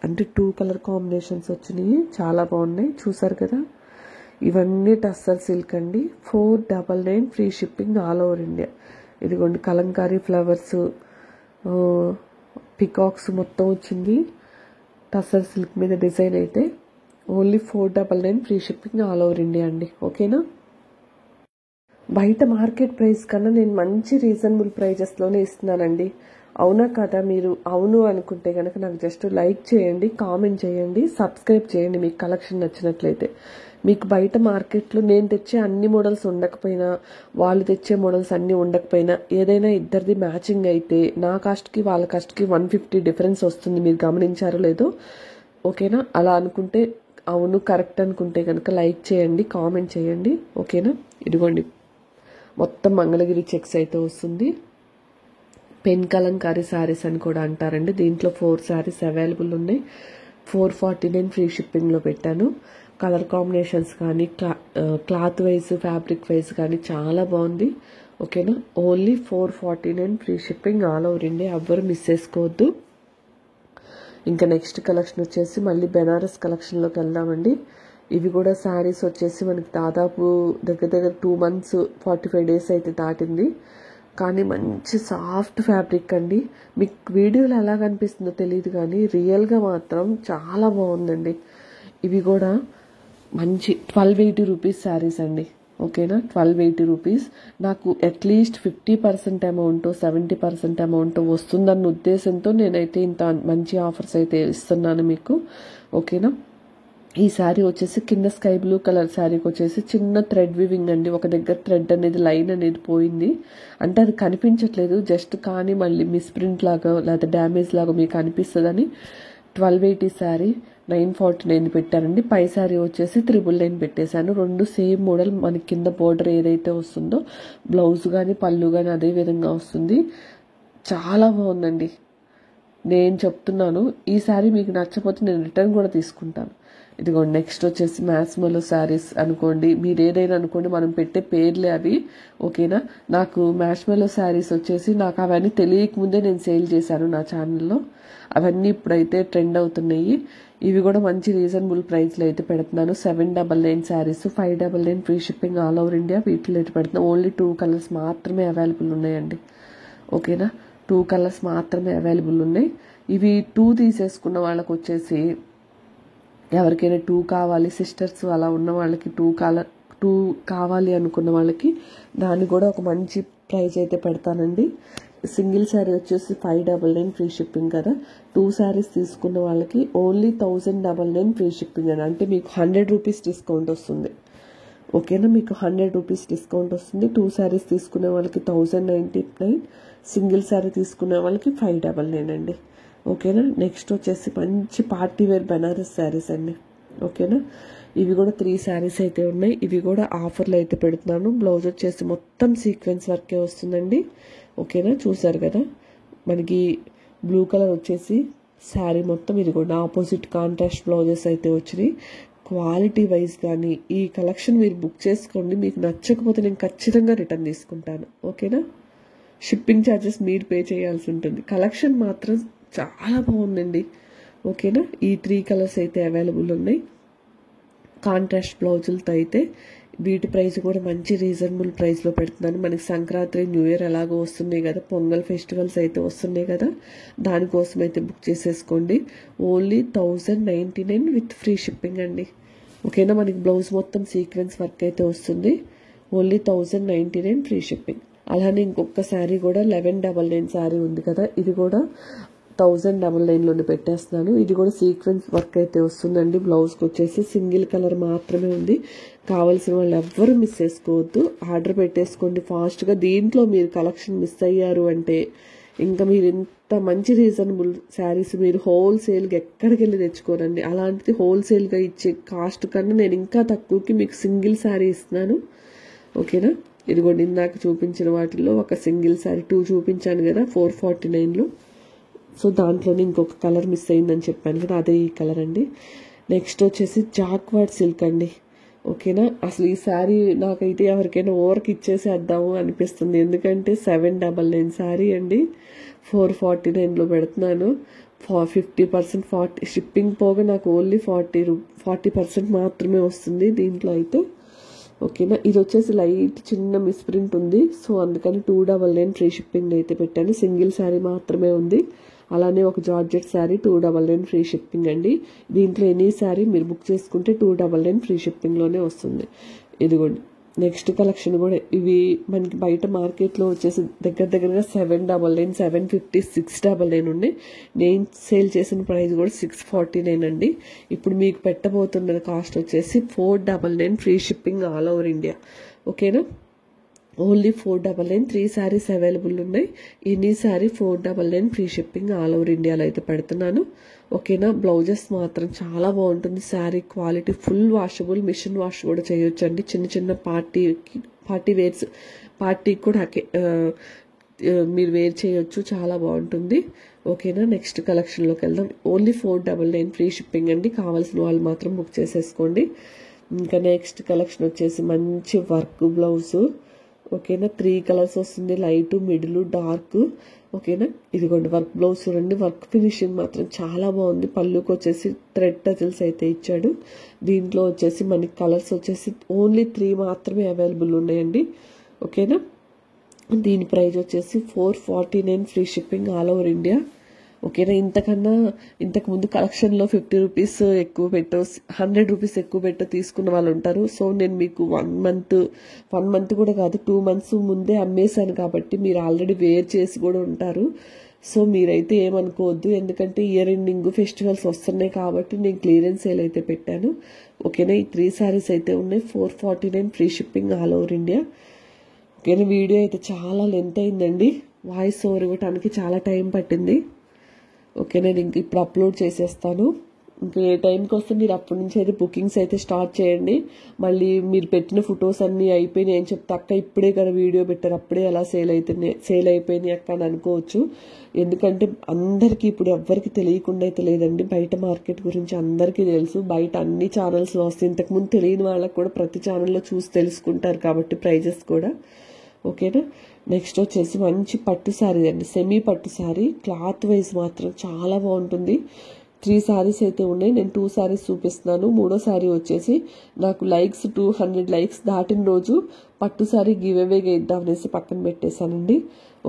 అంటే 2 కలర్ కాంబినేషన్స్ వచ్చినాయి. చాలా బాగున్నాయి, చూసారు కదా. ఇవన్నీ టస్సర్ సిల్క్ అండి. 499 free shipping all over India. ఇదిగోండి కలంకారీ ఫ్లవర్స్, పికాక్స్ మొత్తం వచ్చింది టస్సర్ సిల్క్ మీద డిజైన్ అయితే. Only 499 free shipping all over India అండి. ఓకేనా, బయట మార్కెట్ ప్రైస్ కన్నా నేను మంచి రీజనబుల్ ప్రైజెస్లోనే ఇస్తున్నానండి. అవునా కదా? మీరు అవును అనుకుంటే కనుక నాకు జస్ట్ లైక్ చేయండి, కామెంట్ చేయండి, సబ్స్క్రైబ్ చేయండి మీకు కలెక్షన్ నచ్చినట్లయితే. మీకు బయట మార్కెట్లో నేను తెచ్చే అన్ని మోడల్స్ ఉండకపోయినా, వాళ్ళు తెచ్చే మోడల్స్ అన్నీ ఉండకపోయినా, ఏదైనా ఇద్దరిది మ్యాచింగ్ అయితే నా కాస్ట్కి వాళ్ళ కాస్ట్కి 150 డిఫరెన్స్ వస్తుంది. మీరు గమనించారో లేదో? ఓకేనా, అలా అనుకుంటే అవును కరెక్ట్ అనుకుంటే కనుక లైక్ చేయండి, కామెంట్ చేయండి. ఓకేనా, ఇదిగోండి మొత్తం మంగళగిరి చెక్స్ అయితే వస్తుంది. పెన్ కలంకారీ శారీస్ అని కూడా అంటారండి. దీంట్లో 4 శారీస్ అవైలబుల్ ఉన్నాయి. 449 ఫ్రీ షిప్పింగ్లో పెట్టాను. కలర్ కాంబినేషన్స్ కానీ క్లాత్ వైజ్ ఫ్యాబ్రిక్ వైజ్ కానీ చాలా బాగుంది. ఓకేనా, only 449 free shipping all over India. ఎవ్వరు మిస్ చేసుకోవద్దు. ఇంకా నెక్స్ట్ కలెక్షన్ వచ్చేసి మళ్ళీ బెనారస్ కలెక్షన్లోకి వెళ్దామండి. ఇవి కూడా శారీస్ వచ్చేసి మనకి దాదాపు దగ్గర దగ్గర 2 months 45 days అయితే దాటింది. కానీ మంచి సాఫ్ట్ ఫ్యాబ్రిక్ అండి. మీకు వీడియోలో ఎలా కనిపిస్తుందో తెలియదు కానీ రియల్గా మాత్రం చాలా బాగుందండి. ఇవి కూడా మంచి 1280 రూపీస్ శారీస్ అండి. ఓకేనా, 1280 రూపీస్. నాకు అట్లీస్ట్ 50% అమౌంట్ 70% అమౌంట్ వస్తుందన్న ఉద్దేశంతో నేనైతే ఇంత మంచి ఆఫర్స్ అయితే ఇస్తున్నాను మీకు. ఓకేనా, ఈ శారీ వచ్చేసి కింద స్కై బ్లూ కలర్ శారీకి వచ్చేసి చిన్న థ్రెడ్ వివింగ్ అండి. ఒక దగ్గర థ్రెడ్ అనేది లైన్ అనేది పోయింది, అంటే అది కనిపించట్లేదు జస్ట్, కానీ మళ్ళీ మిస్ప్రింట్ లాగా లేదా డ్యామేజ్ లాగా మీకు అనిపిస్తుందని 1280 శారీ 949 పెట్టారండి. పై శారీ వచ్చేసి 999 పెట్టేశాను. 2 సేమ్ మోడల్. మనకి కింద బోర్డర్ ఏదైతే వస్తుందో బ్లౌజ్ కానీ పళ్ళు కానీ అదే విధంగా వస్తుంది. చాలా బాగుందండి. నేను చెప్తున్నాను, ఈ శారీ మీకు నచ్చకపోతే నేను రిటర్న్ కూడా తీసుకుంటాను. ఇదిగోండి నెక్స్ట్ వచ్చేసి మ్యాస్మలో శారీస్ అనుకోండి, మీరు ఏదైనా అనుకోండి, మనం పెట్టే పేర్లే అవి. ఓకేనా, నాకు మ్యాష్మెలో శారీస్ వచ్చేసి నాకు అవన్నీ తెలియకముందే నేను సేల్ చేశాను నా ఛానల్లో. అవన్నీ ఇప్పుడైతే ట్రెండ్ అవుతున్నాయి. ఇవి కూడా మంచి రీజనబుల్ ప్రైస్లో అయితే పెడుతున్నాను. 799 saris 599 free shipping all over India. వీటిలో అయితే పెడుతున్నాను. ఓన్లీ 2 కలర్స్ మాత్రమే అవైలబుల్ ఉన్నాయండి. ఓకేనా, 2 కలర్స్ మాత్రమే అవైలబుల్ ఉన్నాయి. ఇవి 2 తీసేసుకున్న వాళ్ళకి వచ్చేసి, ఎవరికైనా 2 కావాలి సిస్టర్స్ అలా ఉన్న వాళ్ళకి 2 కావాలి అనుకున్న వాళ్ళకి దాన్ని కూడా ఒక మంచి ప్రైస్ అయితే పెడతానండి. సింగిల్ శారీ వచ్చేసి 599 ఫ్రీ షిప్పింగ్ కదా. 2 శారీస్ తీసుకున్న వాళ్ళకి ఓన్లీ 1099 ఫ్రీ షిప్పింగ్ అని, అంటే మీకు 100 రూపీస్ డిస్కౌంట్ వస్తుంది. ఓకేనా, మీకు 100 రూపీస్ డిస్కౌంట్ వస్తుంది. 2 శారీస్ తీసుకునే వాళ్ళకి 1099, సింగిల్ శారీ తీసుకునే వాళ్ళకి 599 అండి. ఓకేనా, నెక్స్ట్ వచ్చేసి మంచి పార్టీ వేర్ బెనారస్ శారీస్ అండి. ఓకేనా, ఇవి కూడా 3 శారీస్ అయితే ఉన్నాయి. ఇవి కూడా ఆఫర్లు అయితే పెడుతున్నాను. బ్లౌజ్ వచ్చేసి మొత్తం సీక్వెన్స్ వర్కే వస్తుందండి. ఓకేనా, చూసారు కదా, మనకి బ్లూ కలర్ వచ్చేసి శారీ మొత్తం ఇది కూడా ఆపోజిట్ కాంట్రాస్ట్ బ్లౌజెస్ అయితే వచ్చినాయి. క్వాలిటీ వైజ్ కానీ ఈ కలెక్షన్ మీరు బుక్ చేసుకోండి. మీకు నచ్చకపోతే నేను ఖచ్చితంగా రిటర్న్ తీసుకుంటాను. ఓకేనా? షిప్పింగ్ ఛార్జెస్ మీరు పే చేయాల్సి ఉంటుంది. కలెక్షన్ మాత్రం చాలా బాగుందండి. ఓకేనా? ఈ 3 కలర్స్ అయితే అవైలబుల్ ఉన్నాయి. కాంట్రాస్ట్ బ్లౌజులతో అయితే వీటి ప్రైస్ కూడా మంచి రీజనబుల్ ప్రైస్లో పెడుతున్నాను. మనకి సంక్రాంతి, న్యూ ఇయర్ ఎలాగో వస్తున్నాయి కదా, పొంగల్ ఫెస్టివల్స్ అయితే వస్తున్నాయి కదా, దానికోసం అయితే బుక్ చేసేసుకోండి. ఓన్లీ 1099 విత్ ఫ్రీ షిప్పింగ్ అండి. ఓకేనా? మనకి బ్లౌజ్ మొత్తం సీక్వెన్స్ వర్క్ అయితే వస్తుంది. Only 1099 free shipping. అలానే ఇంకొక శారీ కూడా 1199 శారీ ఉంది కదా, ఇది కూడా 1099లోనే పెట్టేస్తున్నాను. ఇది కూడా సీక్వెన్స్ వర్క్ అయితే వస్తుందండి. బ్లౌజ్కి వచ్చేసి సింగిల్ కలర్ మాత్రమే ఉంది. కావాల్సిన వాళ్ళు ఎవ్వరు మిస్ చేసుకోవద్దు, ఆర్డర్ పెట్టేసుకోండి ఫాస్ట్గా. దీంట్లో మీరు కలెక్షన్ మిస్ అయ్యారు అంటే ఇంకా మీరు ఇంత మంచి రీజనబుల్ శారీస్ మీరు హోల్సేల్గా ఎక్కడికి వెళ్ళి తెచ్చుకోరండి. అలాంటిది హోల్సేల్గా ఇచ్చే కాస్ట్ కన్నా నేను ఇంకా తక్కువకి మీకు సింగిల్ శారీ ఇస్తున్నాను. ఓకేనా? ఇదిగోండి ఇందాక చూపించిన వాటిల్లో ఒక సింగిల్ శారీ 2 చూపించాను కదా 449లో. సో దాంట్లోనే ఇంకొక కలర్ మిస్ అయిందని చెప్పాను కదా, అదే ఈ కలర్ అండి. నెక్స్ట్ వచ్చేసి జాక్వార్డ్ సిల్క్ అండి. ఓకేనా? అసలు ఈ శారీ నాకైతే ఎవరికైనా ఓవర్కి ఇచ్చేసేద్దాము అనిపిస్తుంది. ఎందుకంటే 799 శారీ అండి, 449లో పెడుతున్నాను. 50% 40 షిప్పింగ్ పోగా నాకు ఓన్లీ 40% మాత్రమే వస్తుంది దీంట్లో అయితే. ఓకేనా? ఇది వచ్చేసి లైట్ చిన్న మిస్ప్రింట్ ఉంది. సో అందుకని 299 ఫ్రీ షిప్పింగ్ అయితే పెట్టాను. సింగిల్ శారీ మాత్రమే ఉంది. అలానే ఒక జార్జెట్ శారీ 299 ఫ్రీ షిప్పింగ్ అండి. దీంట్లో ఎనీ శారీ మీరు బుక్ చేసుకుంటే 299 ఫ్రీ షిప్పింగ్లోనే వస్తుంది. ఇదిగోండి నెక్స్ట్ కలెక్షన్ కూడా ఇవి మనకి బయట మార్కెట్లో వచ్చేసి దగ్గరగా 799, 750, 699 ఉన్నాయి. నేను సేల్ చేసిన ప్రైస్ కూడా 649 అండి. ఇప్పుడు మీకు పెట్టబోతున్న కాస్ట్ వచ్చేసి 499 free shipping all over India. ఓకేనా? ఓన్లీ 499, 3 శారీస్ అవైలబుల్ ఉన్నాయి. Any sari 499 free shipping all over ఇండియాలో అయితే పెడుతున్నాను. ఓకేనా? బ్లౌజెస్ మాత్రం చాలా బాగుంటుంది. Sari quality full washable, machine wash కూడా చేయొచ్చు అండి. చిన్న పార్టీ వేర్స్, పార్టీకి కూడా మీరు వేర్ చేయొచ్చు, చాలా బాగుంటుంది. ఓకేనా? నెక్స్ట్ కలెక్షన్లోకి వెళ్దాం. ఓన్లీ 499 ఫ్రీ షిప్పింగ్ అండి. కావాల్సిన వాళ్ళు మాత్రం బుక్ చేసేసుకోండి. ఇంకా నెక్స్ట్ కలెక్షన్ వచ్చేసి మంచి వర్క్ బ్లౌజు. ఓకేనా? 3 కలర్స్ వస్తుంది, లైట్, మిడిల్, డార్క్. ఓకేనా? ఇదిగోండి వర్క్ బ్లౌజ్ చూడండి. వర్క్ ఫినిషింగ్ మాత్రం చాలా బాగుంది. పళ్ళుకి వచ్చేసి థ్రెడ్ టజిల్స్ అయితే ఇచ్చాడు. దీంట్లో వచ్చేసి మనకి కలర్స్ వచ్చేసి ఓన్లీ 3 మాత్రమే అవైలబుల్ ఉన్నాయండి. ఓకేనా? దీని ప్రైస్ వచ్చేసి 449 free shipping all over India. ఓకేనా? ఇంతకు ముందు కలెక్షన్లో 50 రూపీస్ ఎక్కువ పెట్టో, 100 రూపీస్ ఎక్కువ పెట్టో తీసుకున్న వాళ్ళు ఉంటారు. సో నేను మీకు 1 మంత్ కూడా కాదు 2 months ముందే అమ్మేశాను కాబట్టి మీరు ఆల్రెడీ వేర్ చేసి కూడా ఉంటారు. సో మీరైతే ఏమనుకోవద్దు, ఎందుకంటే ఇయర్ ఎండింగ్ ఫెస్టివల్స్ వస్తున్నాయి కాబట్టి నేను క్లియరెన్స్ సేల్ అయితే పెట్టాను. ఓకేనా? ఈ 3 శారీస్ అయితే ఉన్నాయి. 449 free shipping all over India. ఓకేనా? వీడియో అయితే చాలా లెంత్ అయిందండి. వాయిస్ ఓవర్ ఇవ్వడానికి చాలా టైం పట్టింది. ఓకే, నేను ఇంక ఇప్పుడు అప్లోడ్ చేసేస్తాను. ఇంకా ఏ టైంకి వస్తే మీరు అప్పటి నుంచి అయితే బుకింగ్స్ అయితే స్టార్ట్ చేయండి. మళ్ళీ మీరు పెట్టిన ఫొటోస్ అన్నీ అయిపోయినాయి అని చెప్తే అక్క ఇప్పుడే కదా వీడియో పెట్టారు, అప్పుడే ఎలా సేల్ అయిపోయినాయి అక్క అని అనుకోవచ్చు. ఎందుకంటే అందరికీ ఇప్పుడు ఎవ్వరికి తెలియకుండా అయితే లేదండి. బయట మార్కెట్ గురించి అందరికీ తెలుసు. బయట అన్ని ఛానల్స్లో వస్తాయి. ఇంతకుముందు తెలియని వాళ్ళకి కూడా ప్రతి ఛానల్లో చూసి తెలుసుకుంటారు కాబట్టి ప్రైజెస్ కూడా. ఓకేనా? నెక్స్ట్ వచ్చేసి మంచి పట్టు శారీ అండి, సెమీ పట్టు శారీ. క్లాత్ వైజ్ మాత్రం చాలా బాగుంటుంది. 3 శారీస్ అయితే ఉన్నాయి. నేను 2 శారీస్ చూపిస్తున్నాను. 3వ శారీ వచ్చేసి నాకు 200 లైక్స్ దాటిన రోజు పట్టు శారీ గివ్ అవేగా ఇద్దామనేసి పక్కన పెట్టేశానండి.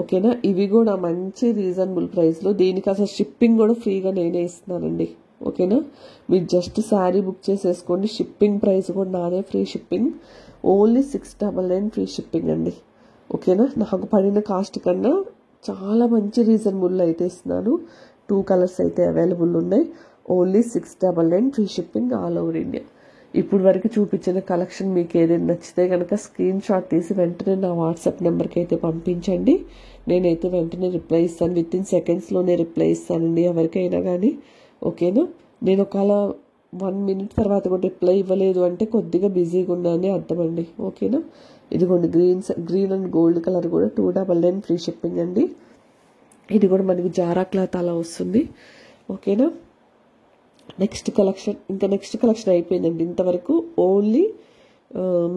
ఓకేనా? ఇవి కూడా మంచి రీజనబుల్ ప్రైస్లో, దీనికి అసలు షిప్పింగ్ కూడా ఫ్రీగా నేనే ఇస్తున్నానండి. ఓకేనా? మీరు జస్ట్ శారీ బుక్ చేసేసుకోండి. షిప్పింగ్ ప్రైస్ కూడా నాదే, free shipping. Only 699 free shipping అండి. ఓకేనా? నాకు పడిన కాస్ట్ కన్నా చాలా మంచి రీజనబుల్ అయితే ఇస్తున్నాను. 2 కలర్స్ అయితే అవైలబుల్ ఉన్నాయి. Only 699 free shipping all over India. ఇప్పుడు వరకు చూపించిన కలెక్షన్ మీకు ఏదైనా నచ్చితే కనుక స్క్రీన్ షాట్ తీసి వెంటనే నా వాట్సాప్ నెంబర్కి అయితే పంపించండి. నేనైతే వెంటనే రిప్లై ఇస్తాను. వితిన్ సెకండ్స్లోనే రిప్లై ఇస్తానండి ఎవరికైనా కానీ. ఓకేనా? నేను ఒకవేళ 1 minute తర్వాత కూడా రిప్లై ఇవ్వలేదు అంటే కొద్దిగా బిజీగా ఉన్నానని అర్థం అండి. ఓకేనా? ఇదిగోండి గ్రీన్ అండ్ గోల్డ్ కలర్ కూడా 299 ఫ్రీ షిప్పింగ్ అండి. ఇది కూడా మనకి జారా క్లాత్ అలా వస్తుంది. ఓకేనా? నెక్స్ట్ కలెక్షన్ అయిపోయిందండి ఇంతవరకు. ఓన్లీ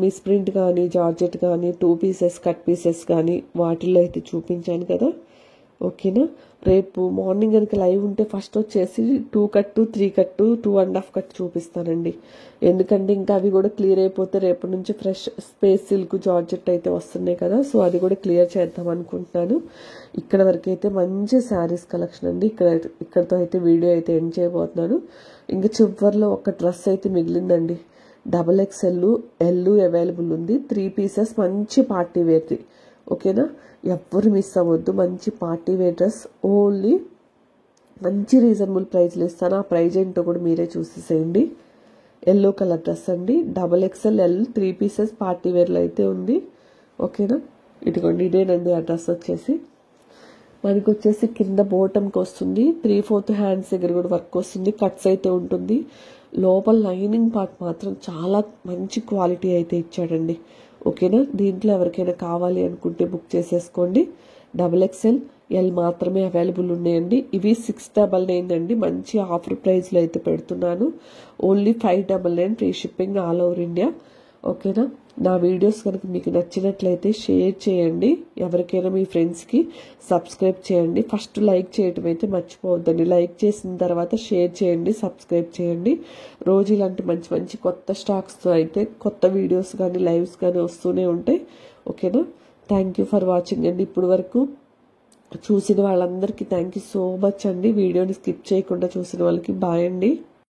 మిస్ ప్రింట్ కానీ జార్జెట్ కానీ 2 పీసెస్ కట్ పీసెస్ కానీ వాటిల్లో అయితే చూపించాను కదా. ఓకేనా, రేపు మార్నింగ్ కనుక లైవ్ ఉంటే ఫస్ట్ వచ్చేసి 2 కట్ 3 కట్ 2.5 కట్ చూపిస్తానండి. ఎందుకంటే ఇంకా అవి కూడా క్లియర్ అయిపోతే రేపటి నుంచి ఫ్రెష్ స్పేస్ సిల్క్ జార్జెట్ అయితే వస్తున్నాయి కదా, సో అది కూడా క్లియర్ చేద్దాం అనుకుంటున్నాను. ఇక్కడ వరకు అయితే మంచి శారీస్ కలెక్షన్ అండి. ఇక్కడతో అయితే వీడియో అయితే ఎండ్ చేయబోతున్నాను. ఇంకా చివరిలో ఒక డ్రెస్ అయితే మిగిలిందండి. XXL L అవైలబుల్ ఉంది. 3 పీసెస్ మంచి పార్టీ వేర్ది. ఓకేనా, ఎవ్వరు మిస్ అవ్వద్దు. మంచి పార్టీ వేర్ డ్రెస్, ఓన్లీ మంచి రీజనబుల్ ప్రైస్లో ఇస్తాను. ఆ ప్రైజ్ ఏంటో కూడా మీరే చూసేసేయండి. ఎల్లో కలర్ డ్రెస్ అండి. XXL L 3 పీసెస్ పార్టీ వేర్లో అయితే ఉంది. ఓకేనా, ఇదిగోండి ఇదేనండి ఆ డ్రెస్ వచ్చేసి. మనకి వచ్చేసి కింద బోటంకి వస్తుంది, 3/4 హ్యాండ్స్ దగ్గర కూడా వర్క్ వస్తుంది, కట్స్ అయితే ఉంటుంది. లోపల లైనింగ్ పార్ట్ మాత్రం చాలా మంచి క్వాలిటీ అయితే ఇచ్చాడండి. ఓకేనా, దీంట్లో ఎవరికైనా కావాలి అనుకుంటే బుక్ చేసేసుకోండి. XXL L మాత్రమే అవైలబుల్ ఉన్నాయండి. ఇవి 699 అండి. మంచి ఆఫర్ ప్రైస్లో అయితే పెడుతున్నాను. Only 599 free shipping all over India. ఓకేనా, నా వీడియోస్ కనుక మీకు నచ్చినట్లయితే షేర్ చేయండి. ఎవరికైనా మీ ఫ్రెండ్స్కి సబ్స్క్రైబ్ చేయండి. ఫస్ట్ లైక్ చేయటం అయితే మర్చిపోవద్దండి. లైక్ చేసిన తర్వాత షేర్ చేయండి, సబ్స్క్రైబ్ చేయండి. రోజు ఇలాంటి మంచి మంచి కొత్త స్టాక్స్తో అయితే కొత్త వీడియోస్ కానీ లైవ్స్ కానీ వస్తూనే ఉంటాయి. ఓకేనా, థ్యాంక్ యూ ఫర్ వాచింగ్ అండి. ఇప్పుడు వరకు చూసిన వాళ్ళందరికీ థ్యాంక్ యూ సో మచ్ అండి. వీడియోని స్కిప్ చేయకుండా చూసిన వాళ్ళకి బాయ్ అండి.